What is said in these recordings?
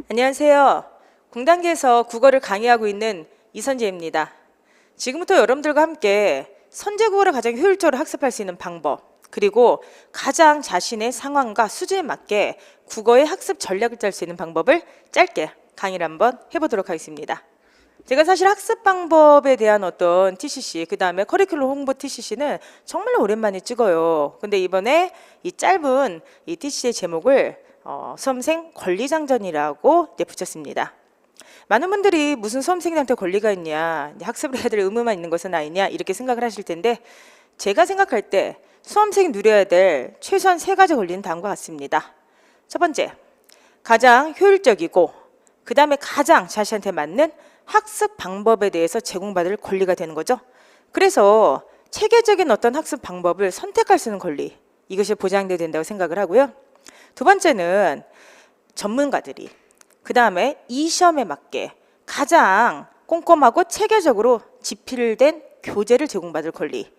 안녕하세요. 공단계에서 국어를 강의하고 있는 이선재입니다. 지금부터 여러분들과 함께 선제국어를 가장 효율적으로 학습할 수 있는 방법, 그리고 가장 자신의 상황과 수준에 맞게 국어의 학습 전략을 짤 수 있는 방법을 짧게 강의를 한번 해보도록 하겠습니다. 제가 사실 학습 방법에 대한 어떤 TCC, 그 다음에 커리큘럼 홍보 TCC는 정말 오랜만에 찍어요. 근데 이번에 이 짧은 이 TCC의 제목을 수험생 권리장전이라고 붙였습니다. 많은 분들이 무슨 수험생한테 권리가 있냐, 학습을 해야 될 의무만 있는 것은 아니냐 이렇게 생각을 하실 텐데, 제가 생각할 때 수험생이 누려야 될 최소한 3가지 권리는 다음과 같습니다. 첫 번째, 가장 효율적이고 그 다음에 가장 자신한테 맞는 학습 방법에 대해서 제공받을 권리가 되는 거죠. 그래서 체계적인 어떤 학습 방법을 선택할 수 있는 권리, 이것이 보장되어야 된다고 생각을 하고요. 두 번째는 전문가들이 그 다음에 이 시험에 맞게 가장 꼼꼼하고 체계적으로 집필된 교재를 제공받을 권리,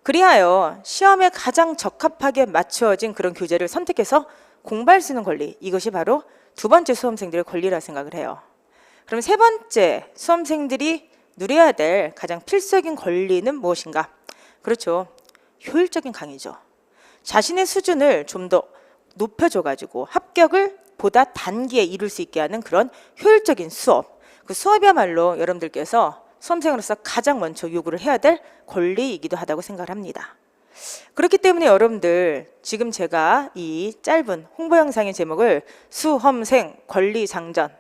그리하여 시험에 가장 적합하게 맞추어진 그런 교재를 선택해서 공부할 수 있는 권리, 이것이 바로 두 번째 수험생들의 권리라고 생각을 해요. 그럼 세 번째 수험생들이 누려야 될 가장 필수적인 권리는 무엇인가? 그렇죠. 효율적인 강의죠. 자신의 수준을 좀 더 높여줘가지고 합격을 보다 단기에 이룰 수 있게 하는 그런 효율적인 수업. 그 수업이야말로 여러분들께서 수험생으로서 가장 먼저 요구를 해야 될 권리이기도 하다고 생각을 합니다. 그렇기 때문에 여러분들, 지금 제가 이 짧은 홍보 영상의 제목을 수험생 권리장전,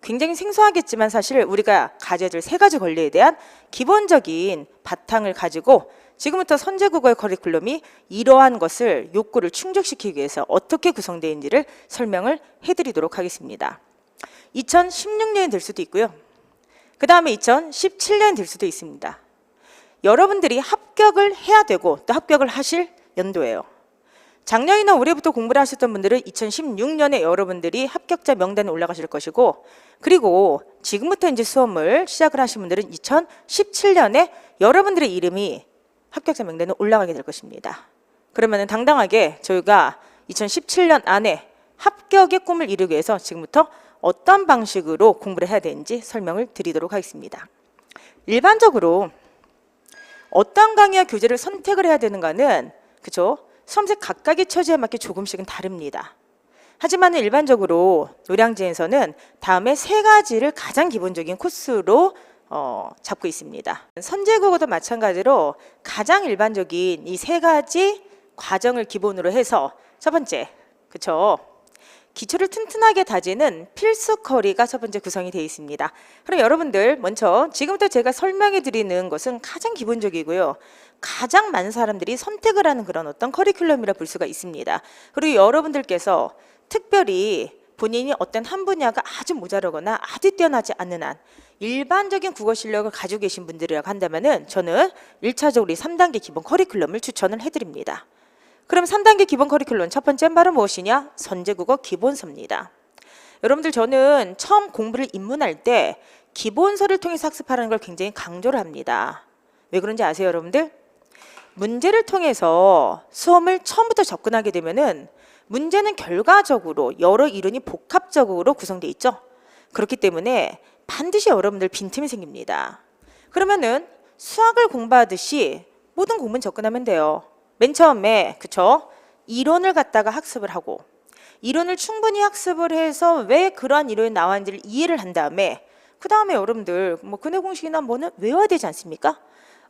굉장히 생소하겠지만 사실 우리가 가져야 될 3가지 권리에 대한 기본적인 바탕을 가지고 지금부터 선제국어의 커리큘럼이 이러한 것을 욕구를 충족시키기 위해서 어떻게 구성되어 있는지를 설명을 해드리도록 하겠습니다. 2016년이 될 수도 있고요. 그 다음에 2017년이 될 수도 있습니다. 여러분들이 합격을 해야 되고 또 합격을 하실 연도예요. 작년이나 올해부터 공부를 하셨던 분들은 2016년에 여러분들이 합격자 명단에 올라가실 것이고, 그리고 지금부터 이제 수험을 시작을 하신 분들은 2017년에 여러분들의 이름이 합격자 명단에 올라가게 될 것입니다. 그러면 당당하게 저희가 2017년 안에 합격의 꿈을 이루기 위해서 지금부터 어떤 방식으로 공부를 해야 되는지 설명을 드리도록 하겠습니다. 일반적으로 어떤 강의와 교재를 선택을 해야 되는가는, 그렇죠? 수험생 각각의 처지에 맞게 조금씩은 다릅니다. 하지만 일반적으로 노량진에서는 다음에 3가지를 가장 기본적인 코스로 잡고 있습니다. 선제국어도 마찬가지로 가장 일반적인 이 3가지 과정을 기본으로 해서 첫 번째, 그렇죠? 기초를 튼튼하게 다지는 필수 커리가 첫 번째 구성이 되어 있습니다. 그럼 여러분들 먼저 지금부터 제가 설명해 드리는 것은 가장 기본적이고요. 가장 많은 사람들이 선택을 하는 그런 어떤 커리큘럼이라 볼 수가 있습니다. 그리고 여러분들께서 특별히 본인이 어떤 한 분야가 아주 모자라거나 아주 뛰어나지 않는 한 일반적인 국어 실력을 가지고 계신 분들이라고 한다면은 저는 1차적으로 이 3단계 기본 커리큘럼을 추천을 해드립니다. 그럼 3단계 기본 커리큘럼 첫 번째는 바로 무엇이냐? 선제국어 기본서입니다. 여러분들, 저는 처음 공부를 입문할 때 기본서를 통해서 학습하라는 걸 굉장히 강조를 합니다. 왜 그런지 아세요, 여러분들? 문제를 통해서 수험을 처음부터 접근하게 되면은 문제는 결과적으로 여러 이론이 복합적으로 구성되어 있죠. 그렇기 때문에 반드시 여러분들 빈틈이 생깁니다. 그러면은 수학을 공부하듯이 모든 공부는 접근하면 돼요. 맨 처음에, 그쵸? 이론을 갖다가 학습을 하고 이론을 충분히 학습을 해서 왜 그러한 이론이 나왔는지를 이해를 한 다음에 그 다음에 여러분들 뭐 근해 공식이나 뭐는 외워야 되지 않습니까?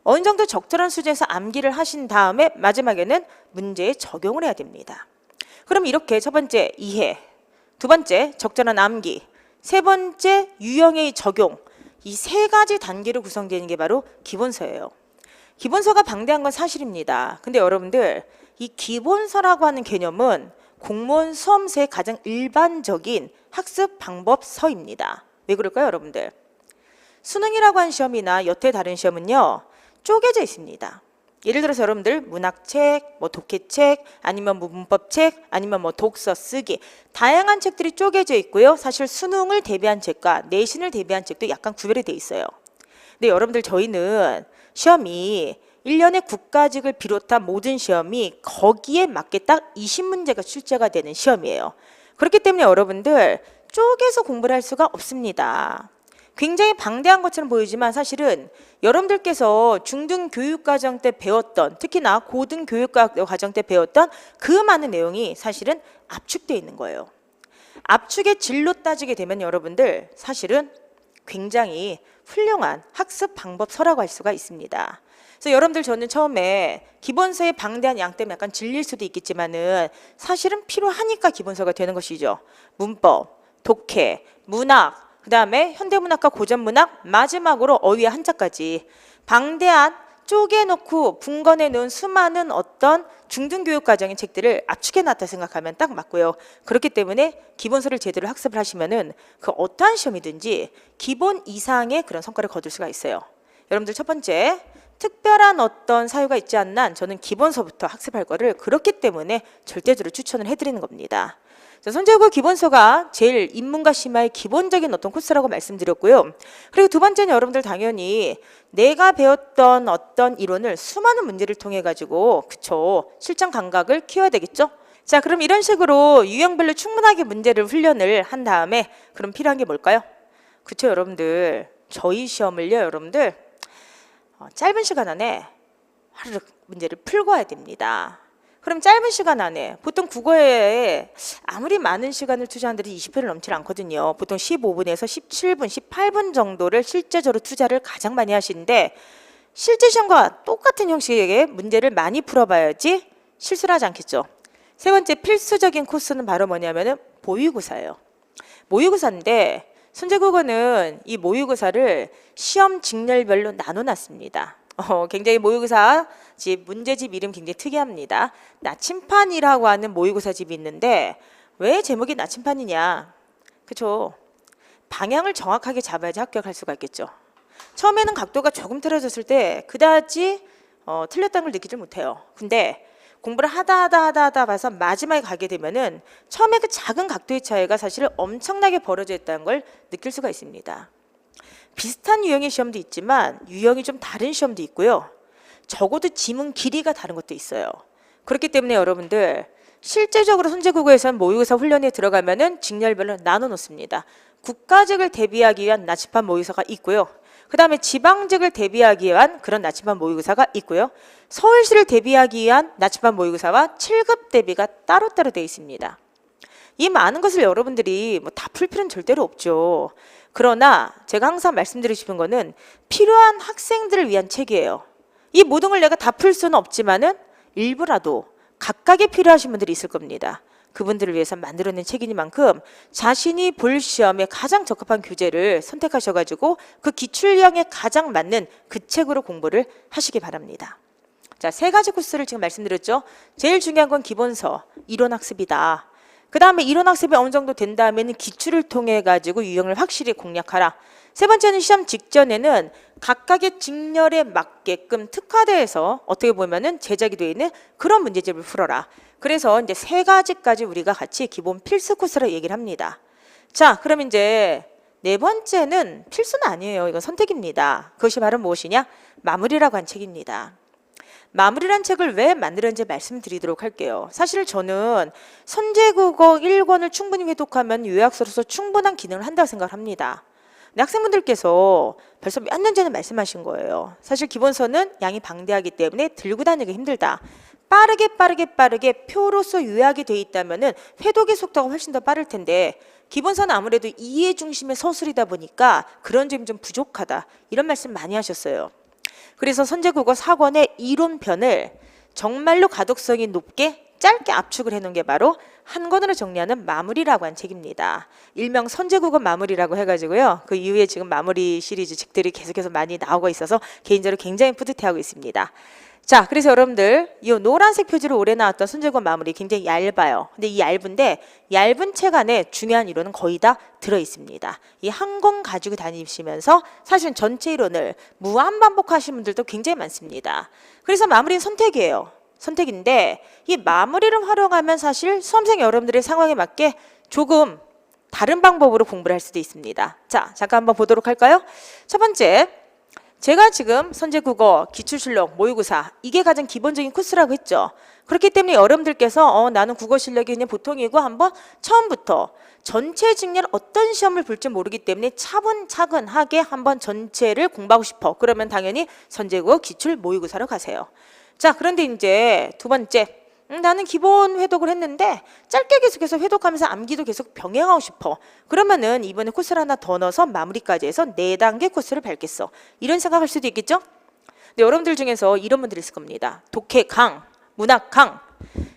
어느 정도 적절한 수준에서 암기를 하신 다음에 마지막에는 문제에 적용을 해야 됩니다. 그럼 이렇게 첫 번째 이해, 두 번째 적절한 암기, 세 번째 유형의 적용, 이 3가지 단계로 구성되는 게 바로 기본서예요. 기본서가 방대한 건 사실입니다. 근데 여러분들, 이 기본서라고 하는 개념은 공무원 수험서의 가장 일반적인 학습 방법서입니다. 왜 그럴까요, 여러분들? 수능이라고 하는 시험이나 여태 다른 시험은요, 쪼개져 있습니다. 예를 들어서 여러분들 문학책, 뭐 독해책, 아니면 뭐 문법책, 아니면 뭐 독서 쓰기, 다양한 책들이 쪼개져 있고요. 사실 수능을 대비한 책과 내신을 대비한 책도 약간 구별이 돼 있어요. 근데 여러분들, 저희는 시험이 1년의 국가직을 비롯한 모든 시험이 거기에 맞게 딱 20문제가 출제가 되는 시험이에요. 그렇기 때문에 여러분들 쪼개서 공부를 할 수가 없습니다. 굉장히 방대한 것처럼 보이지만 사실은 여러분들께서 중등교육과정 때 배웠던, 특히나 고등교육과정 때 배웠던 그 많은 내용이 사실은 압축되어 있는 거예요. 압축의 질로 따지게 되면 여러분들 사실은 굉장히 훌륭한 학습 방법서라고 할 수가 있습니다. 그래서 여러분들 저는 처음에 기본서의 방대한 양 때문에 약간 질릴 수도 있겠지만은 사실은 필요하니까 기본서가 되는 것이죠. 문법, 독해, 문학, 그 다음에 현대문학과 고전문학, 마지막으로 어휘의 한자까지 방대한 쪼개놓고 분건해 놓은 수많은 어떤 중등교육과정의 책들을 압축해 놨다 생각하면 딱 맞고요. 그렇기 때문에 기본서를 제대로 학습을 하시면은 그 어떠한 시험이든지 기본 이상의 그런 성과를 거둘 수가 있어요. 여러분들 첫 번째, 특별한 어떤 사유가 있지 않는 한 저는 기본서부터 학습할 거를 그렇기 때문에 절대적으로 추천을 해드리는 겁니다. 선제국어 기본서가 제일 인문과 심화의 기본적인 어떤 코스라고 말씀드렸고요. 그리고 두 번째는 여러분들 당연히 내가 배웠던 어떤 이론을 수많은 문제를 통해 가지고 그쵸 실전 감각을 키워야 되겠죠. 자, 그럼 이런 식으로 유형별로 충분하게 문제를 훈련을 한 다음에 그럼 필요한 게 뭘까요? 그쵸 여러분들, 저희 시험을요 여러분들 짧은 시간 안에 하루룩 문제를 풀고 와야 됩니다. 그럼 짧은 시간 안에 보통 국어에 아무리 많은 시간을 투자한 들이 20회를 넘지 않거든요. 보통 15분에서 17분, 18분 정도를 실제적으로 투자를 가장 많이 하시는데 실제 시험과 똑같은 형식의 문제를 많이 풀어봐야지 실수를 하지 않겠죠. 세 번째 필수적인 코스는 바로 뭐냐면은 모의고사예요. 모의고사인데 선제국어는 이 모의고사를 시험 직렬별로 나눠놨습니다. 굉장히 모의고사 집 문제집 이름 굉장히 특이합니다. 나침판이라고 하는 모의고사 집이 있는데 왜 제목이 나침판이냐? 그쵸? 방향을 정확하게 잡아야지 합격할 수가 있겠죠. 처음에는 각도가 조금 틀어졌을 때 그다지 틀렸다는 걸 느끼질 못해요. 근데 공부를 하다 봐서 마지막에 가게 되면은 처음에 그 작은 각도의 차이가 사실 엄청나게 벌어져 있다는 걸 느낄 수가 있습니다. 비슷한 유형의 시험도 있지만 유형이 좀 다른 시험도 있고요. 적어도 지문 길이가 다른 것도 있어요. 그렇기 때문에 여러분들 실제적으로 선제국어에서는 모의고사 훈련에 들어가면은 직렬별로 나눠 놓습니다. 국가직을 대비하기 위한 나침반 모의고사가 있고요. 그 다음에 지방직을 대비하기 위한 그런 나침반 모의고사가 있고요. 서울시를 대비하기 위한 나침반 모의고사와 7급 대비가 따로따로 되어 있습니다. 이 많은 것을 여러분들이 뭐 다 풀 필요는 절대로 없죠. 그러나 제가 항상 말씀드리고 싶은 거는 필요한 학생들을 위한 책이에요. 이 모든 걸 내가 다 풀 수는 없지만은 일부라도 각각의 필요하신 분들이 있을 겁니다. 그분들을 위해서 만들어낸 책이니만큼 자신이 볼 시험에 가장 적합한 교재를 선택하셔가지고 그 기출량에 가장 맞는 그 책으로 공부를 하시기 바랍니다. 자, 세 가지 코스를 지금 말씀드렸죠. 제일 중요한 건 기본서, 이론학습이다. 그 다음에 이론학습이 어느 정도 된 다음에는 기출을 통해 가지고 유형을 확실히 공략하라. 세 번째는 시험 직전에는 각각의 직렬에 맞게끔 특화돼서 어떻게 보면은 제작이 되어 있는 그런 문제집을 풀어라. 그래서 이제 세 가지까지 우리가 같이 기본 필수 코스로 얘기를 합니다. 자, 그럼 이제 네 번째는 필수는 아니에요. 이건 선택입니다. 그것이 바로 무엇이냐? 마무리라고 한 책입니다. 마무리란 책을 왜 만들었는지 말씀드리도록 할게요. 사실 저는 선제국어 1권을 충분히 회독하면 요약서로서 충분한 기능을 한다고 생각을 합니다. 근데 학생분들께서 벌써 몇 년 전에 말씀하신 거예요. 사실 기본서는 양이 방대하기 때문에 들고 다니기 힘들다. 빠르게 표로서 요약이 돼 있다면은 회독의 속도가 훨씬 더 빠를 텐데 기본서는 아무래도 이해 중심의 서술이다 보니까 그런 점이 좀 부족하다. 이런 말씀 많이 하셨어요. 그래서 선제국어 4권의 이론편을 정말로 가독성이 높게 짧게 압축을 해놓은 게 바로 한 권으로 정리하는 마무리라고 한 책입니다. 일명 선제국어 마무리라고 해가지고요. 그 이후에 지금 마무리 시리즈 책들이 계속해서 많이 나오고 있어서 개인적으로 굉장히 뿌듯해하고 있습니다. 자, 그래서 여러분들 이 노란색 표지로 올해 나왔던 선제국어 마무리 굉장히 얇아요. 근데 이 얇은 책 안에 중요한 이론은 거의 다 들어있습니다. 이 한 권 가지고 다니시면서 사실 전체 이론을 무한 반복하시는 분들도 굉장히 많습니다. 그래서 마무리는 선택이에요. 선택인데 이 마무리를 활용하면 사실 수험생 여러분들의 상황에 맞게 조금 다른 방법으로 공부를 할 수도 있습니다. 자, 잠깐 한번 보도록 할까요? 첫 번째, 제가 지금 선제국어, 기출실력, 모의고사 이게 가장 기본적인 코스라고 했죠. 그렇기 때문에 여러분들께서 나는 국어 실력이 그냥 보통이고 한번 처음부터 전체 직렬 어떤 시험을 볼지 모르기 때문에 차분차근하게 한번 전체를 공부하고 싶어. 그러면 당연히 선제국어, 기출, 모의고사로 가세요. 자, 그런데 이제 두 번째. 나는 기본 회독을 했는데 짧게 계속해서 회독하면서 암기도 계속 병행하고 싶어. 그러면은 이번에 코스를 하나 더 넣어서 마무리까지 해서 4단계 코스를 밟겠어. 이런 생각할 수도 있겠죠? 근데 여러분들 중에서 이런 분들이 있을 겁니다. 독해 강, 문학 강.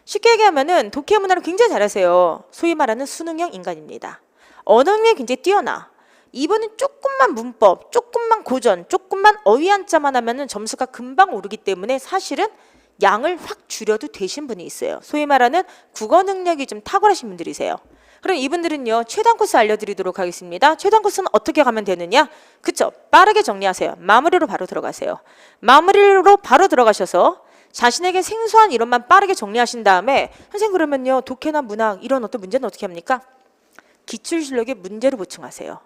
쉽게 얘기하면은 독해 문학을 굉장히 잘하세요. 소위 말하는 수능형 인간입니다. 언어 능력이 굉장히 뛰어나. 이번은 조금만 문법, 조금만 고전, 조금만 어휘 한자만 하면은 점수가 금방 오르기 때문에 사실은 양을 확 줄여도 되신 분이 있어요. 소위 말하는 국어 능력이 좀 탁월하신 분들이세요. 그럼 이분들은요, 최단 코스 알려드리도록 하겠습니다. 최단 코스는 어떻게 가면 되느냐? 그쵸? 빠르게 정리하세요. 마무리로 바로 들어가세요. 마무리로 바로 들어가셔서 자신에게 생소한 이론만 빠르게 정리하신 다음에 선생님 그러면요, 독해나 문학 이런 어떤 문제는 어떻게 합니까? 기출 실력의 문제로 보충하세요.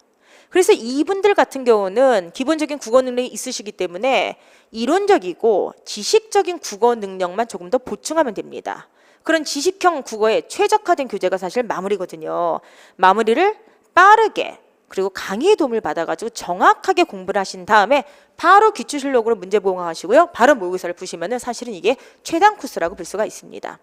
그래서 이분들 같은 경우는 기본적인 국어 능력이 있으시기 때문에 이론적이고 지식적인 국어 능력만 조금 더 보충하면 됩니다. 그런 지식형 국어에 최적화된 교재가 사실 마무리거든요. 마무리를 빠르게 그리고 강의의 도움을 받아가지고 정확하게 공부를 하신 다음에 바로 기출실력으로 문제 보강하시고요. 바로 모의고사를 푸시면은 사실은 이게 최단 코스라고 볼 수가 있습니다.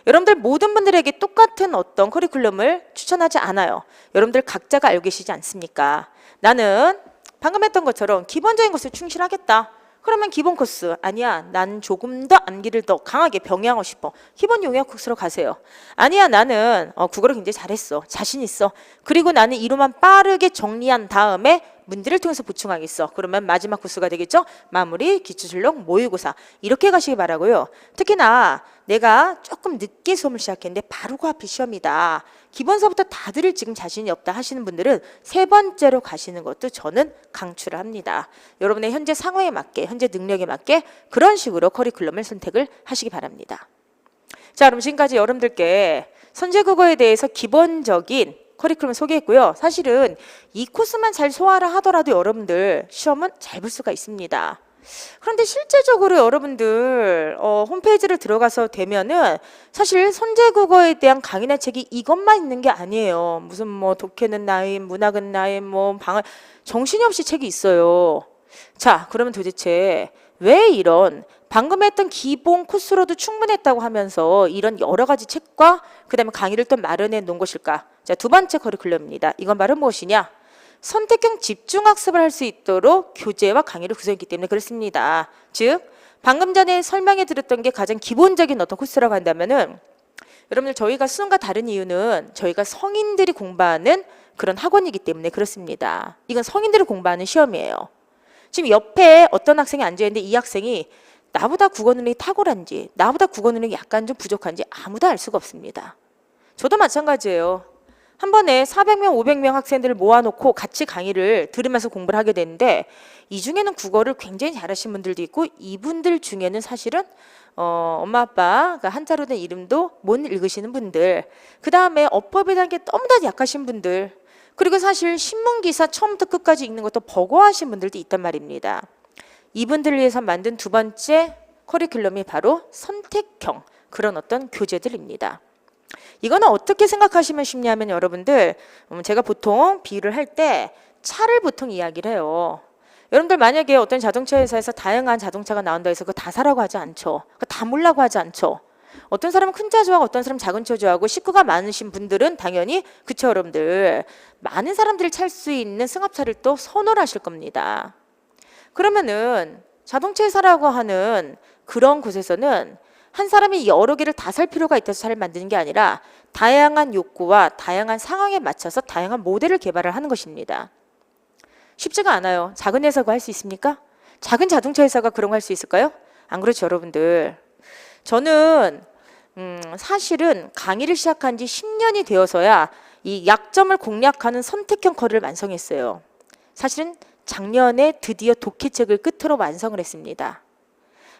여러분들 모든 분들에게 똑같은 어떤 커리큘럼을 추천하지 않아요. 여러분들 각자가 알고 계시지 않습니까? 나는 방금 했던 것처럼 기본적인 것을 충실하겠다. 그러면 기본 코스. 아니야, 난 조금 더 암기를 더 강하게 병행하고 싶어. 기본 용역 코스로 가세요. 아니야, 나는 국어를 굉장히 잘했어. 자신 있어. 그리고 나는 이론만 빠르게 정리한 다음에 문제를 통해서 보충하겠어. 그러면 마지막 코스가 되겠죠? 마무리, 기출실력, 모의고사. 이렇게 가시기 바라고요. 특히나 내가 조금 늦게 수험을 시작했는데 바로 그 앞에 시험이다. 기본서부터 다 들을 지금 자신이 없다 하시는 분들은 세 번째로 가시는 것도 저는 강추를 합니다. 여러분의 현재 상황에 맞게, 현재 능력에 맞게 그런 식으로 커리큘럼을 선택을 하시기 바랍니다. 자, 그럼 지금까지 여러분들께 선제국어에 대해서 기본적인 커리큘럼 소개했고요. 사실은 이 코스만 잘 소화를 하더라도 여러분들 시험은 잘 볼 수가 있습니다. 그런데 실제적으로 여러분들 홈페이지를 들어가서 되면은 사실 선제국어에 대한 강의나 책이 이것만 있는 게 아니에요. 무슨 뭐 독해는 나임, 문학은 나임, 뭐 방을 정신이 없이 책이 있어요. 자, 그러면 도대체 왜 이런 방금 했던 기본 코스로도 충분했다고 하면서 이런 여러 가지 책과 그다음에 강의를 또 마련해 놓은 것일까? 자, 두 번째 커리큘럼입니다. 이건 바로 무엇이냐? 선택형 집중학습을 할 수 있도록 교재와 강의를 구성했기 때문에 그렇습니다. 즉, 방금 전에 설명해 드렸던 게 가장 기본적인 어떤 코스라고 한다면은 여러분들 저희가 수능과 다른 이유는 저희가 성인들이 공부하는 그런 학원이기 때문에 그렇습니다. 이건 성인들이 공부하는 시험이에요. 지금 옆에 어떤 학생이 앉아있는데 이 학생이 나보다 국어 능력이 탁월한지 나보다 국어 능력이 약간 좀 부족한지 아무도 알 수가 없습니다. 저도 마찬가지예요. 한 번에 400명, 500명 학생들을 모아놓고 같이 강의를 들으면서 공부를 하게 되는데 이 중에는 국어를 굉장히 잘하신 분들도 있고 이분들 중에는 사실은 엄마 아빠가 한자로 된 이름도 못 읽으시는 분들, 그 다음에 어법에 대한 게 너무나 약하신 분들, 그리고 사실 신문기사 처음부터 끝까지 읽는 것도 버거워하신 분들도 있단 말입니다. 이분들을 위해서 만든 두 번째 커리큘럼이 바로 선택형 그런 어떤 교재들입니다. 이거는 어떻게 생각하시면 쉽냐면 여러분들 제가 보통 비유를 할 때 차를 보통 이야기를 해요. 여러분들 만약에 어떤 자동차 회사에서 다양한 자동차가 나온다 해서 그거 다 사라고 하지 않죠. 그거 다 몰라고 하지 않죠. 어떤 사람은 큰 차 좋아하고 어떤 사람은 작은 차 좋아하고 식구가 많으신 분들은 당연히 그쵸 여러분들 많은 사람들이 탈 수 있는 승합차를 또 선호를 하실 겁니다. 그러면은 자동차 회사라고 하는 그런 곳에서는 한 사람이 여러 개를 다 살 필요가 있어서 차를 만드는 게 아니라 다양한 욕구와 다양한 상황에 맞춰서 다양한 모델을 개발을 하는 것입니다. 쉽지가 않아요. 작은 회사가 할 수 있습니까? 작은 자동차 회사가 그런 거 할 수 있을까요? 안 그렇죠 여러분들. 저는 사실은 강의를 시작한 지 10년이 되어서야 이 약점을 공략하는 선택형 커리를 완성했어요. 사실은 작년에 드디어 독해책을 끝으로 완성을 했습니다.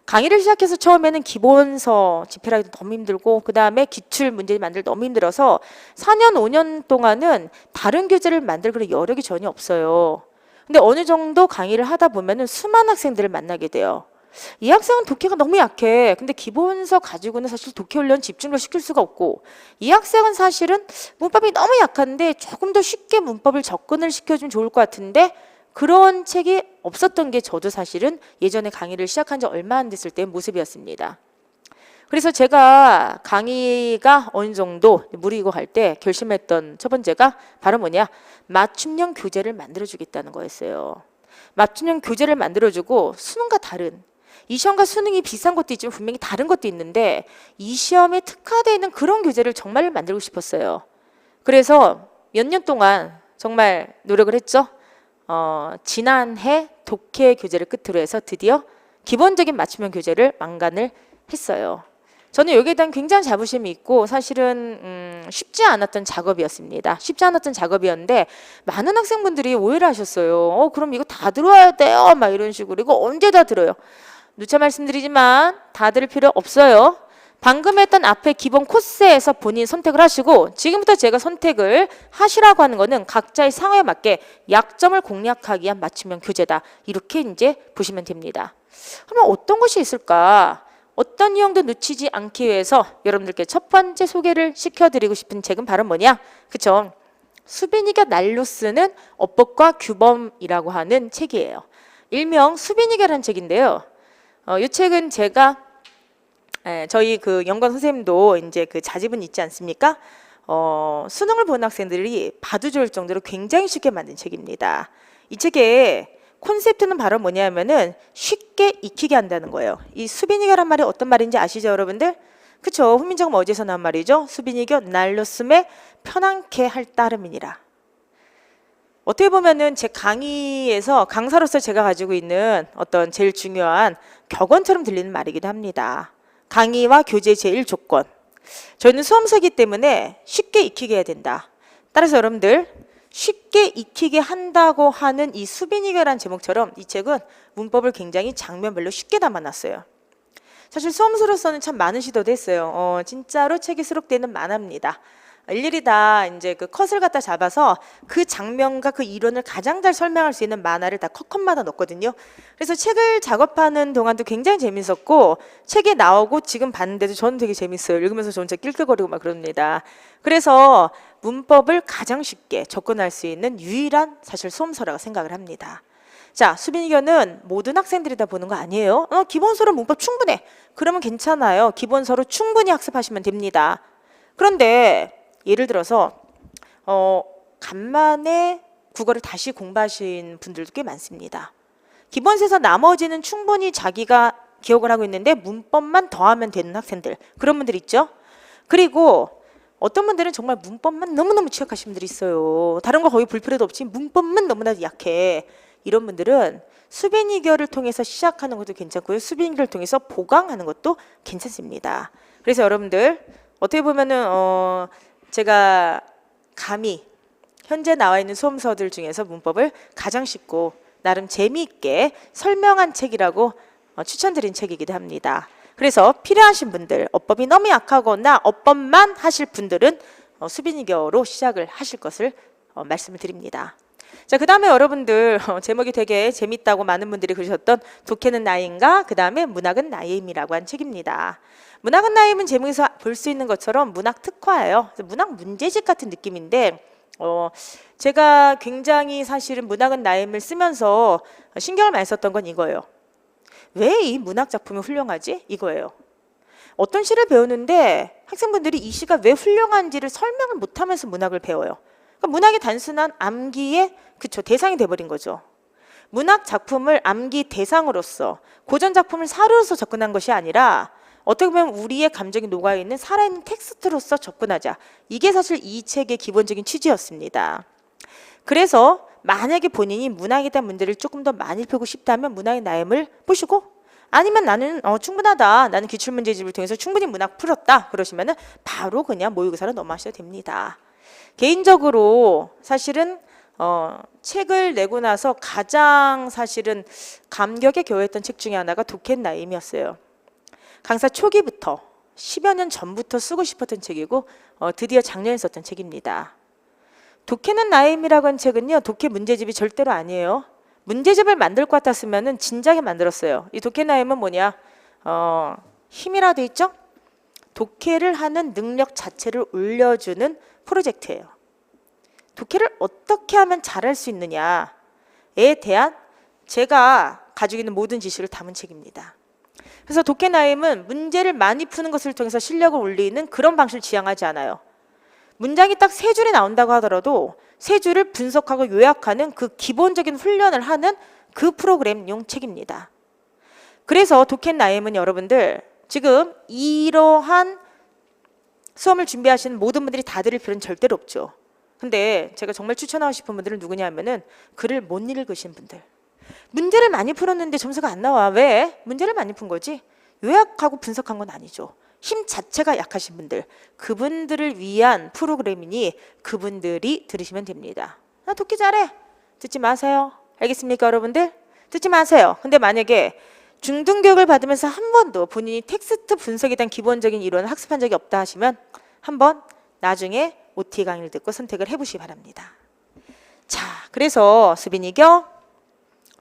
강의를 시작해서 처음에는 기본서 집필하기도 너무 힘들고 그 다음에 기출 문제 만들기 너무 힘들어서 4년 5년 동안은 다른 교재를 만들 그런 여력이 전혀 없어요. 근데 어느 정도 강의를 하다 보면은 수많은 학생들을 만나게 돼요. 이 학생은 독해가 너무 약해. 근데 기본서 가지고는 사실 독해 훈련 집중을 시킬 수가 없고, 이 학생은 사실은 문법이 너무 약한데 조금 더 쉽게 문법을 접근을 시켜주면 좋을 것 같은데, 그런 책이 없었던 게 저도 사실은 예전에 강의를 시작한 지 얼마 안 됐을 때의 모습이었습니다. 그래서 제가 강의가 어느 정도 무리고 갈 때 결심했던 첫 번째가 바로 뭐냐, 맞춤형 교재를 만들어주겠다는 거였어요. 맞춤형 교재를 만들어주고 수능과 다른, 이 시험과 수능이 비슷한 것도 있지만 분명히 다른 것도 있는데 이 시험에 특화되어 있는 그런 교재를 정말 만들고 싶었어요. 그래서 몇 년 동안 정말 노력을 했죠. 지난해 독해 교재를 끝으로 해서 드디어 기본적인 맞춤형 교재를 완간을 했어요. 저는 여기에 대한 굉장히 자부심이 있고, 사실은 쉽지 않았던 작업이었습니다. 쉽지 않았던 작업이었는데 많은 학생분들이 오해를 하셨어요. 그럼 이거 다 들어야 돼요? 막 이런 식으로. 이거 언제 다 들어요? 누차 말씀드리지만 다 들을 필요 없어요. 방금 했던 앞에 기본 코스에서 본인 선택을 하시고, 지금부터 제가 선택을 하시라고 하는 거는 각자의 상황에 맞게 약점을 공략하기 위한 맞춤형 교재다. 이렇게 이제 보시면 됩니다. 그러면 어떤 것이 있을까? 어떤 유형도 놓치지 않기 위해서 여러분들께 첫 번째 소개를 시켜드리고 싶은 책은 바로 뭐냐? 그쵸? 수빈이가 날로 쓰는 어법과 규범이라고 하는 책이에요. 일명 수빈이가라는 책인데요. 이 책은 제가 저희 그 연관 선생님도 이제 그 자집은 있지 않습니까? 수능을 보는 학생들이 봐도 좋을 정도로 굉장히 쉽게 만든 책입니다. 이 책에 콘셉트는 바로 뭐냐면은 쉽게 익히게 한다는 거예요. 이 수빈이가란 말이 어떤 말인지 아시죠, 여러분들? 그쵸? 훈민정음 어디서 나온 말이죠? 수빈이가 날로 쓰매 편안케 할 따름이니라. 어떻게 보면은 제 강의에서 강사로서 제가 가지고 있는 어떤 제일 중요한 격언처럼 들리는 말이기도 합니다. 강의와 교재 제1조건. 저희는 수험서이기 때문에 쉽게 익히게 해야 된다. 따라서 여러분들 쉽게 익히게 한다고 하는 이 수빈이가라는 제목처럼 이 책은 문법을 굉장히 장면별로 쉽게 담아놨어요. 사실 수험서로서는 참 많은 시도도 했어요. 진짜로 책이 수록되는 만화입니다. 일일이 다 이제 그 컷을 갖다 잡아서 그 장면과 그 이론을 가장 잘 설명할 수 있는 만화를 다 컷컷마다 넣었거든요. 그래서 책을 작업하는 동안도 굉장히 재밌었고, 책이 나오고 지금 봤는데도 저는 되게 재밌어요. 읽으면서 저 혼자 낄낄거리고 막 그럽니다. 그래서 문법을 가장 쉽게 접근할 수 있는 유일한 사실 수험서라고 생각을 합니다. 자, 수빈이견은 모든 학생들이 다 보는 거 아니에요. 기본서로 문법 충분해. 그러면 괜찮아요. 기본서로 충분히 학습하시면 됩니다. 그런데 예를 들어서 간만에 국어를 다시 공부하신 분들도 꽤 많습니다. 기본서에서 나머지는 충분히 자기가 기억을 하고 있는데 문법만 더하면 되는 학생들, 그런 분들 있죠. 그리고 어떤 분들은 정말 문법만 너무너무 취약하신 분들이 있어요. 다른 거 거의 볼 필요도 없지 문법만 너무나 약해. 이런 분들은 수빈이결을 통해서 시작하는 것도 괜찮고요. 수빈이결을 통해서 보강하는 것도 괜찮습니다. 그래서 여러분들 어떻게 보면은 제가 감히 현재 나와 있는 수험서들 중에서 문법을 가장 쉽고 나름 재미있게 설명한 책이라고 추천드린 책이기도 합니다. 그래서 필요하신 분들, 어법이 너무 약하거나 어법만 하실 분들은 수빈이겨로 시작을 하실 것을 말씀을 드립니다. 자, 그 다음에 여러분들 제목이 되게 재밌다고 많은 분들이 그러셨던 독해는 나이인가? 그 다음에 문학은 나의 힘이라고 한 책입니다. 문학은 나의 힘은 제목에서 볼 수 있는 것처럼 문학 특화예요. 문학 문제집 같은 느낌인데 제가 굉장히 사실은 문학은 나의 힘을 쓰면서 신경을 많이 썼던 건 이거예요. 왜 이 문학 작품이 훌륭하지? 이거예요. 어떤 시를 배우는데 학생분들이 이 시가 왜 훌륭한지를 설명을 못하면서 문학을 배워요. 그러니까 문학이 단순한 암기의 대상이 돼버린 거죠. 문학 작품을 암기 대상으로서 고전 작품을 사료로서 접근한 것이 아니라 어떻게 보면 우리의 감정이 녹아있는 살아있는 텍스트로서 접근하자. 이게 사실 이 책의 기본적인 취지였습니다. 그래서 만약에 본인이 문학에 대한 문제를 조금 더 많이 풀고 싶다면 문학의 나임을 보시고, 아니면 나는 충분하다, 나는 기출문제집을 통해서 충분히 문학 풀었다 그러시면은 바로 그냥 모의고사로 넘어가셔도 됩니다. 개인적으로 사실은 책을 내고 나서 가장 사실은 감격에 겨워했던 책 중에 하나가 독해는 나의 힘이었어요. 강사 초기부터 10여 년 전부터 쓰고 싶었던 책이고 드디어 작년에 썼던 책입니다. 독해는 나의 힘이라고 하는 책은요, 독해 문제집이 절대로 아니에요. 문제집을 만들 것 같았으면은 진작에 만들었어요. 이 독해나임은 뭐냐? 힘이라 돼 있죠? 독해를 하는 능력 자체를 올려주는 프로젝트예요. 독해를 어떻게 하면 잘할 수 있느냐에 대한 제가 가지고 있는 모든 지식을 담은 책입니다. 그래서 독해나임은 문제를 많이 푸는 것을 통해서 실력을 올리는 그런 방식을 지향하지 않아요. 문장이 딱 3줄이 나온다고 하더라도 3줄을 분석하고 요약하는 그 기본적인 훈련을 하는 그 프로그램용 책입니다. 그래서 독해나임은 여러분들 지금 이러한 수험을 준비하시는 모든 분들이 다 들을 필요는 절대로 없죠. 근데 제가 정말 추천하고 싶은 분들은 누구냐 하면은 글을 못 읽으신 분들. 문제를 많이 풀었는데 점수가 안 나와. 왜? 문제를 많이 푼 거지. 요약하고 분석한 건 아니죠. 힘 자체가 약하신 분들, 그분들을 위한 프로그램이니 그분들이 들으시면 됩니다. 나 독해 잘해. 듣지 마세요. 알겠습니까, 여러분들? 듣지 마세요. 근데 만약에 중등교육을 받으면서 한 번도 본인이 텍스트 분석에 대한 기본적인 이론을 학습한 적이 없다 하시면 한번 나중에 OT 강의를 듣고 선택을 해보시기 바랍니다. 자, 그래서 수빈이교,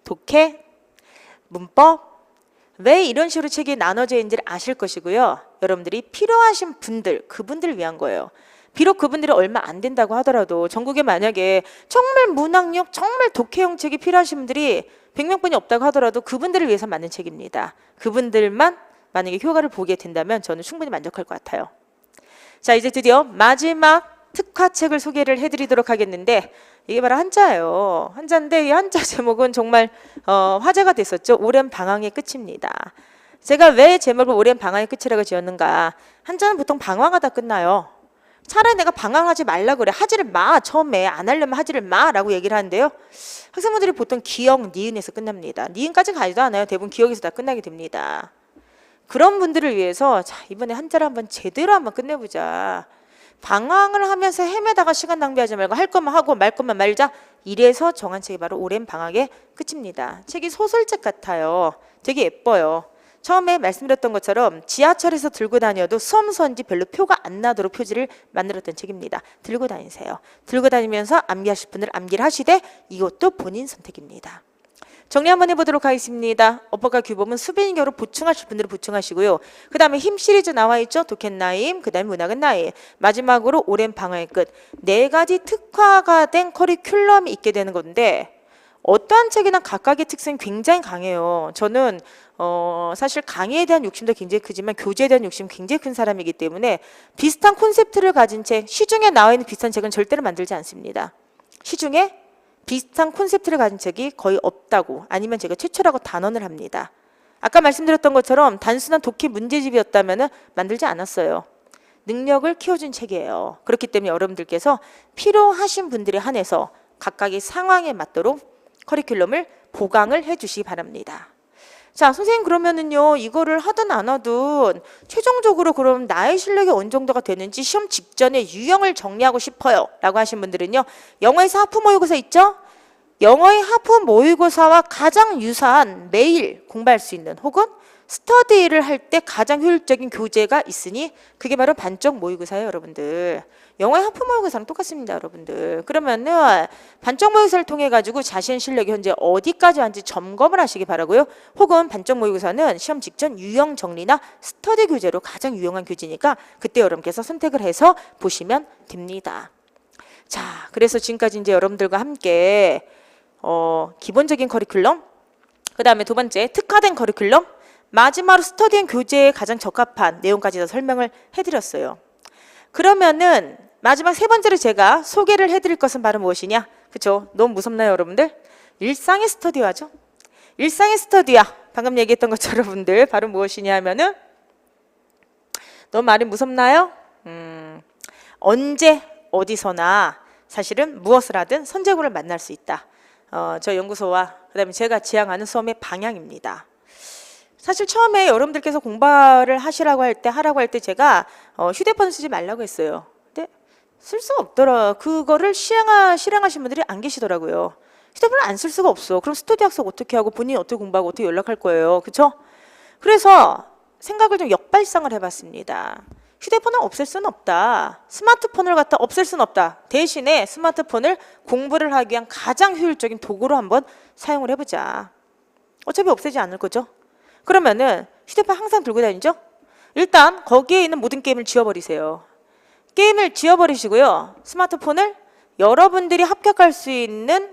독해, 문법, 왜 이런 식으로 책이 나눠져 있는지를 아실 것이고요. 여러분들이 필요하신 분들, 그분들을 위한 거예요. 비록 그분들이 얼마 안 된다고 하더라도 전국에 만약에 정말 문학력, 정말 독해용 책이 필요하신 분들이 100명뿐이 없다고 하더라도 그분들을 위해서 만든 책입니다. 그분들만 만약에 효과를 보게 된다면 저는 충분히 만족할 것 같아요. 자, 이제 드디어 마지막 특화책을 소개를 해드리도록 하겠는데 이게 바로 한자예요. 한자인데 이 한자 제목은 정말 화제가 됐었죠. 오랜 방황의 끝입니다. 제가 왜 제목을 오랜 방황의 끝이라고 지었는가. 한자는 보통 방황하다 끝나요. 차라리 내가 방황하지 말라 그래. 하지를 마. 처음에 안 하려면 하지를 마라고 얘기를 하는데요. 학생분들이 보통 기역, 니은에서 끝납니다. 니은까지 가지도 않아요. 대부분 기역에서 다 끝나게 됩니다. 그런 분들을 위해서 자, 이번에 한자를 한번 제대로 한번 끝내보자. 방황을 하면서 헤매다가 시간 낭비하지 말고 할 것만 하고 말 것만 말자. 이래서 정한 책이 바로 오랜 방학의 끝입니다. 책이 소설책 같아요. 되게 예뻐요. 처음에 말씀드렸던 것처럼 지하철에서 들고 다녀도 수험서인지 별로 표가 안 나도록 표지를 만들었던 책입니다. 들고 다니세요. 들고 다니면서 암기하실 분들 암기를 하시되 이것도 본인 선택입니다. 정리 한번 해보도록 하겠습니다. 어법과 규범은 수빈이교로 보충하실 분들은 보충하시고요. 그 다음에 힘 시리즈 나와 있죠. 독해나임, 그 다음에 문학은 나임. 마지막으로 오랜 방학의 끝. 4가지 특화가 된 커리큘럼이 있게 되는 건데 어떠한 책이나 각각의 특성이 굉장히 강해요. 저는 사실 강의에 대한 욕심도 굉장히 크지만 교재에 대한 욕심이 굉장히 큰 사람이기 때문에 비슷한 콘셉트를 가진 책, 시중에 나와 있는 비슷한 책은 절대로 만들지 않습니다. 시중에 비슷한 콘셉트를 가진 책이 거의 없다고 아니면 제가 최초라고 단언을 합니다. 아까 말씀드렸던 것처럼 단순한 독해 문제집이었다면 만들지 않았어요. 능력을 키워준 책이에요. 그렇기 때문에 여러분들께서 필요하신 분들에 한해서 각각의 상황에 맞도록 커리큘럼을 보강을 해주시기 바랍니다. 자, 선생님 그러면은요 이거를 하든 안 하든 최종적으로 그럼 나의 실력이 어느 정도가 되는지 시험 직전에 유형을 정리하고 싶어요 라고 하신 분들은요 영어에서 하프 모의고사 있죠? 영어의 하프 모의고사와 가장 유사한 매일 공부할 수 있는 혹은 스터디를 할 때 가장 효율적인 교재가 있으니 그게 바로 반쪽 모의고사예요 여러분들. 영어의 하프 모의고사랑 똑같습니다 여러분들. 그러면은 반쪽 모의고사를 통해 가지고 자신 실력이 현재 어디까지 왔는지 점검을 하시기 바라고요. 혹은 반쪽 모의고사는 시험 직전 유형 정리나 스터디 교재로 가장 유용한 교재니까 그때 여러분께서 선택을 해서 보시면 됩니다. 자, 그래서 지금까지 이제 여러분들과 함께 기본적인 커리큘럼, 그 다음에 2번째 특화된 커리큘럼, 마지막으로 스터디앤 교재에 가장 적합한 내용까지 다 설명을 해드렸어요. 그러면은 마지막 3번째로 제가 소개를 해드릴 것은 바로 무엇이냐? 그쵸? 너무 무섭나요 여러분들? 일상의 스터디화죠. 일상의 스터디화, 방금 얘기했던 것처럼 여러분들 바로 무엇이냐 하면은 너무 말이 무섭나요? 언제 어디서나 사실은 무엇을 하든 선제구를 만날 수 있다. 저 연구소와 그 다음에 제가 지향하는 수험의 방향입니다. 사실 처음에 여러분들께서 공부를 하시라고 할 때 하라고 할 때 제가 휴대폰 쓰지 말라고 했어요. 근데 쓸 수가 없더라. 그거를 실행하신 분들이 안 계시더라고요. 휴대폰을 안 쓸 수가 없어. 그럼 스터디 학습 어떻게 하고 본인이 어떻게 공부하고 어떻게 연락할 거예요. 그렇죠? 그래서 생각을 좀 역발상을 해봤습니다. 휴대폰을 없앨 수는 없다. 스마트폰을 갖다 없앨 수는 없다. 대신에 스마트폰을 공부를 하기 위한 가장 효율적인 도구로 한번 사용을 해보자. 어차피 없애지 않을 거죠. 그러면은 휴대폰 항상 들고 다니죠? 일단 거기에 있는 모든 게임을 지워버리세요. 게임을 지워버리시고요. 스마트폰을 여러분들이 합격할 수 있는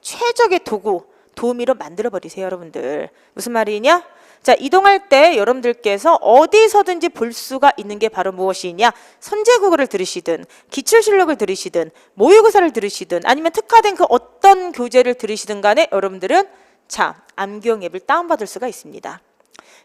최적의 도구, 도우미로 만들어버리세요. 여러분들. 무슨 말이냐? 자, 이동할 때 여러분들께서 어디서든지 볼 수가 있는 게 바로 무엇이냐? 선제국어를 들으시든 기출실력을 들으시든 모의고사를 들으시든 아니면 특화된 그 어떤 교재를 들으시든 간에 여러분들은 자, 암기용 앱을 다운받을 수가 있습니다.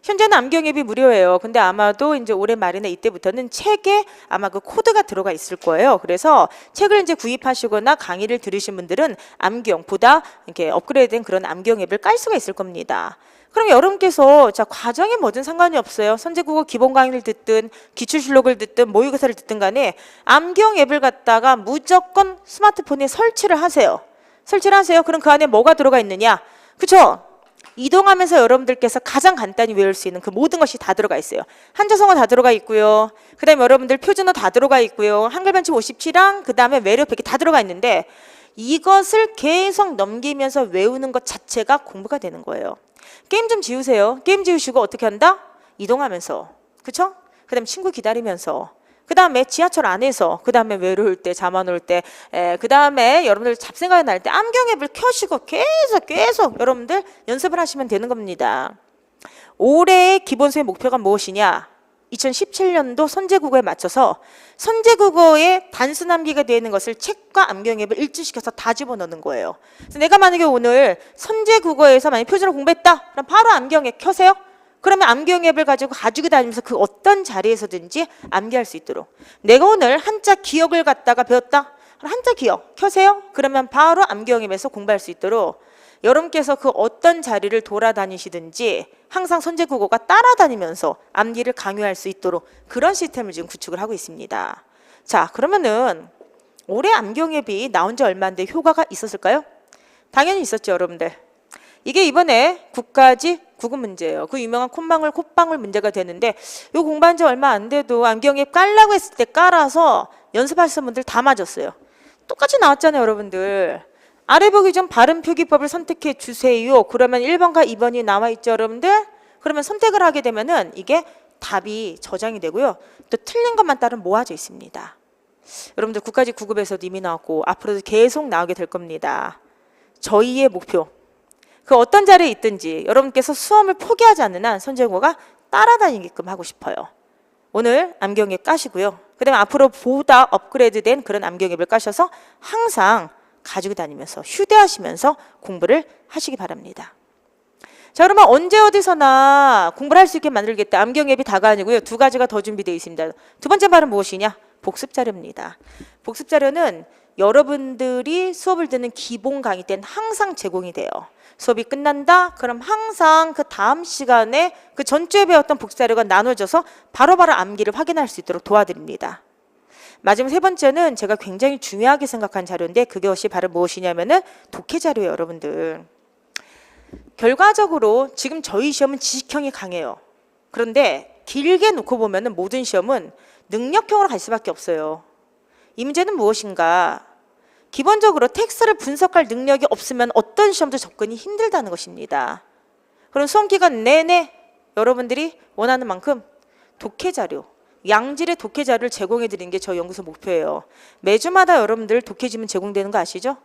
현재는 암기용 앱이 무료예요. 근데 아마도 이제 올해 말이나 이때부터는 책에 아마 그 코드가 들어가 있을 거예요. 그래서 책을 이제 구입하시거나 강의를 들으신 분들은 암기용 보다 이렇게 업그레이드된 그런 암기용 앱을 깔 수가 있을 겁니다. 그럼 여러분께서 자, 과정에 뭐든 상관이 없어요. 선제국어 기본 강의를 듣든 기출실록을 듣든 모의고사를 듣든 간에 암기용 앱을 갖다가 무조건 스마트폰에 설치를 하세요. 설치를 하세요. 그럼 그 안에 뭐가 들어가 있느냐? 그쵸? 이동하면서 여러분들께서 가장 간단히 외울 수 있는 그 모든 것이 다 들어가 있어요. 한자성어 다 들어가 있고요. 그 다음에 여러분들 표준어 다 들어가 있고요. 한글 반침 57랑 그 다음에 매력 100이 다 들어가 있는데 이것을 계속 넘기면서 외우는 것 자체가 공부가 되는 거예요. 게임 좀 지우세요. 게임 지우시고 어떻게 한다? 이동하면서. 그쵸? 그 다음에 친구 기다리면서. 그 다음에 지하철 안에서, 그 다음에 외로울 때, 잠 안 올 때, 그 다음에 여러분들 잡생각이 날 때 암경 앱을 켜시고 계속 여러분들 연습을 하시면 되는 겁니다. 올해의 기본수의 목표가 무엇이냐? 2017년도 선제국어에 맞춰서 선제국어의 단순 암기가 되는 것을 책과 암경 앱을 일치시켜서 다 집어넣는 거예요. 그래서 내가 만약에 오늘 선제국어에서 만약 표준어 공부했다. 그럼 바로 암경 앱 켜세요. 그러면 암기용 앱을 가지고 다니면서 그 어떤 자리에서든지 암기할 수 있도록. 내가 오늘 한자 기억을 갖다가 배웠다. 그럼 한자 기억 켜세요. 그러면 바로 암기용 앱에서 공부할 수 있도록 여러분께서 그 어떤 자리를 돌아다니시든지 항상 선제국어가 따라다니면서 암기를 강요할 수 있도록 그런 시스템을 지금 구축을 하고 있습니다. 자, 그러면은 올해 암기용 앱이 나온 지 얼마인데 효과가 있었을까요? 당연히 있었죠, 여러분들. 이게 이번에 국가지 국어 문제예요. 그 유명한 콧방울 문제가 되는데 요 공부한 지 얼마 안 돼도 암기용 앱 깔라고 했을 때 깔아서 연습하시는 분들 다 맞았어요. 똑같이 나왔잖아요, 여러분들. 아래 보기 중 발음 표기법을 선택해 주세요. 그러면 1번과 2번이 나와 있죠, 여러분들. 그러면 선택을 하게 되면은 이게 답이 저장이 되고요. 또 틀린 것만 따로 모아져 있습니다. 여러분들 국가직 9급에서도 이미 나왔고 앞으로도 계속 나오게 될 겁니다. 저희의 목표. 그 어떤 자리에 있든지 여러분께서 수험을 포기하지 않는 한 선제국어가 따라다니게끔 하고 싶어요. 오늘 암경 앱 까시고요. 그 다음에 앞으로 보다 업그레이드된 그런 암경 앱을 까셔서 항상 가지고 다니면서 휴대하시면서 공부를 하시기 바랍니다. 자, 그러면 언제 어디서나 공부를 할 수 있게 만들겠다. 암경 앱이 다가 아니고요. 두 가지가 더 준비되어 있습니다. 두 번째 말은 무엇이냐? 복습 자료입니다. 복습 자료는 여러분들이 수업을 듣는 기본 강의 때는 항상 제공이 돼요. 수업이 끝난다? 그럼 항상 그 다음 시간에 그 전주에 배웠던 복습 자료가 나눠져서 바로바로 암기를 확인할 수 있도록 도와드립니다. 마지막 세 번째는 제가 굉장히 중요하게 생각한 자료인데 그것이 바로 무엇이냐면은 독해 자료예요, 여러분들. 결과적으로 지금 저희 시험은 지식형이 강해요. 그런데 길게 놓고 보면은 모든 시험은 능력형으로 갈 수밖에 없어요. 이 문제는 무엇인가? 기본적으로 텍스트를 분석할 능력이 없으면 어떤 시험도 접근이 힘들다는 것입니다. 그럼 수험 기간 내내 여러분들이 원하는 만큼 독해 자료, 양질의 독해 자료를 제공해 드리는 게 저희 연구소 목표예요. 매주마다 여러분들 독해 지문 제공되는 거 아시죠?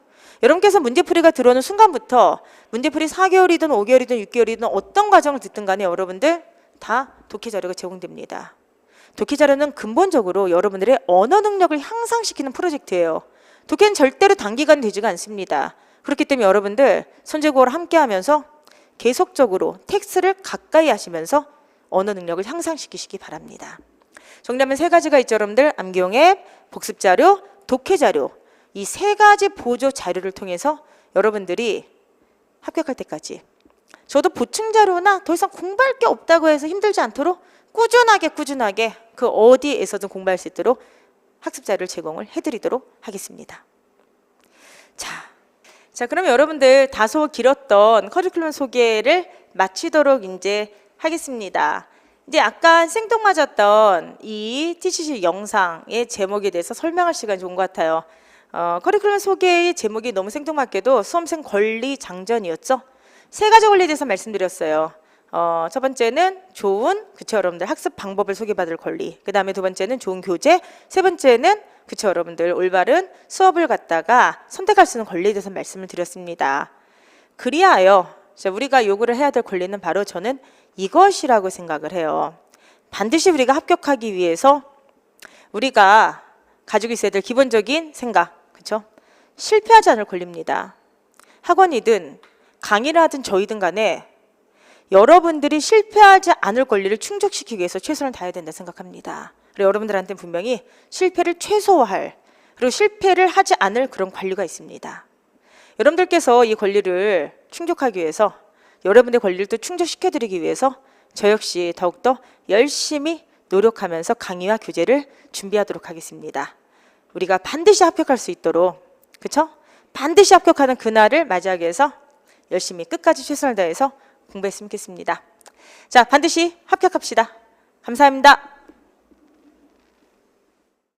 여러분께서 문제풀이가 들어오는 순간부터 문제풀이 4개월이든 5개월이든 6개월이든 어떤 과정을 듣든 간에 여러분들 다 독해 자료가 제공됩니다. 독해 자료는 근본적으로 여러분들의 언어 능력을 향상시키는 프로젝트예요. 독해는 절대로 단기간 되지가 않습니다. 그렇기 때문에 여러분들 선제국어를 함께 하면서 계속적으로 텍스트를 가까이 하시면서 언어 능력을 향상시키시기 바랍니다. 정리하면 세 가지가 있죠, 여러분들. 암기용 앱, 복습 자료, 독해 자료. 이 세 가지 보조 자료를 통해서 여러분들이 합격할 때까지 저도 보충 자료나 더 이상 공부할 게 없다고 해서 힘들지 않도록 꾸준하게 그 어디에서든 공부할 수 있도록 학습 자료를 제공을 해드리도록 하겠습니다. 자, 그럼 여러분들 다소 길었던 커리큘럼 소개를 마치도록 이제 하겠습니다. 이제 약간 생뚱맞았던 이 TCC 영상의 제목에 대해서 설명할 시간이 좋은 것 같아요. 커리큘럼 소개의 제목이 너무 생뚱맞게도 수험생 권리 장전이었죠. 세 가지 권리에 대해서 말씀드렸어요. 첫 번째는 좋은, 그쵸 여러분들, 학습 방법을 소개받을 권리. 그 다음에 두 번째는 좋은 교재. 세 번째는, 그쵸 여러분들, 올바른 수업을 갖다가 선택할 수 있는 권리에 대해서 말씀을 드렸습니다. 그리하여 우리가 요구를 해야 될 권리는 바로 저는 이것이라고 생각을 해요. 반드시 우리가 합격하기 위해서 우리가 가지고 있어야 될 기본적인 생각, 그쵸? 실패하지 않을 권리입니다. 학원이든 강의를 하든 저희든 간에 여러분들이 실패하지 않을 권리를 충족시키기 위해서 최선을 다해야 된다 생각합니다. 그리고 여러분들한테는 분명히 실패를 최소화할, 그리고 실패를 하지 않을 그런 권리가 있습니다. 여러분들께서 이 권리를 충족하기 위해서, 여러분의 권리를 또 충족시켜드리기 위해서 저 역시 더욱더 열심히 노력하면서 강의와 교재를 준비하도록 하겠습니다. 우리가 반드시 합격할 수 있도록, 그쵸? 반드시 합격하는 그날을 맞이하기 위해서 열심히 끝까지 최선을 다해서 공부했으면 좋겠습니다. 자, 반드시 합격합시다. 감사합니다.